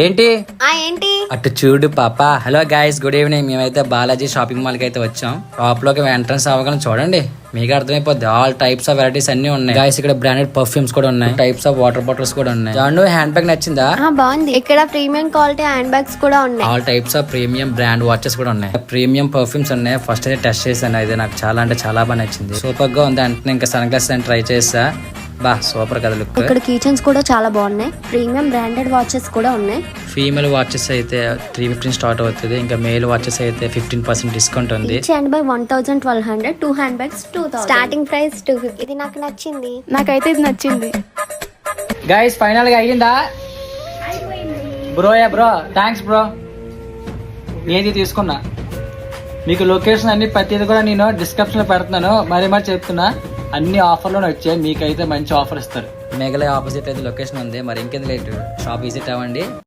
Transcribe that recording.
ఏంటి ఏంటి అటు చూడు పాప. Hello guys, good evening. మేమైతే బాలాజీ షాపింగ్ మాల్ కి అయితే వచ్చాం. షాప్ లోకి ఎంట్రన్స్ అవ్వగానే చూడండి, మీకు అర్థమైపోద్ది. ఆల్ టైప్స్ ఆఫ్ వెరైటీస్ అన్ని ఉన్నాయి గైస్. ఇక్కడ బ్రాండెడ్ పర్ఫ్యూమ్స్ కూడా ఉన్నాయి, టైప్స్ ఆఫ్ వాటర్ బాటిల్స్ కూడా ఉన్నాయి. జాను, హ్యాండ్ బ్యాగ్ నచ్చిందా? బాగుంది. ఇక్కడ ప్రీమియం క్వాలిటీ హ్యాండ్ బ్యాగ్స్ కూడా ఉన్నాయి. All types of premium brand watches కూడా ఉన్నాయి. ప్రీమియం పర్ఫ్యూమ్స్ ఉన్నాయి. ఫస్ట్ అయితే టెస్ట్ చేశాను, అయితే నాకు చాలా అంటే చాలా బాగా నచ్చింది. సూపర్ గా ఉంది. అంటే ఇంకా సన్ గ్లాసెస్ అని ట్రై చేసా. బా సూపర్ కదా లుక్. ఇక్కడ కీచెన్స్ కూడా చాలా బాగున్నాయి. ప్రీమియం బ్రాండెడ్ వాచెస్ కూడా ఉన్నాయి. ఫీమేల్ వాచెస్ అయితే 315 స్టార్ట్ అవుతుంది. ఇంకా మేల్ వాచెస్ అయితే 15% డిస్కౌంట్ ఉంది. Each hand bag 1200, 2 hand bags 2000. Starting price 250. ఇది నాకు నచ్చింది. నాకైతే ఇది నచ్చింది. గైస్ ఫైనల్ గా అయ్యిందా బ్రో? Bro thanks bro. ఏది తీసుకున్నా మీకు లొకేషన్ అన్ని ప్రతిది కూడా నేను డిస్క్రిప్షన్ లో పెడుతున్నాను. మరి చెప్తున్నా, అన్ని ఆఫర్లోనే వచ్చాయి. మీకైతే మంచి ఆఫర్ ఇస్తారు. మేఘాలయ ఆపోజిట్ అయితే లొకేషన్ ఉంది. మరి ఇంకెందుకు లేట్, షాప్ విజిట్ అవ్వండి.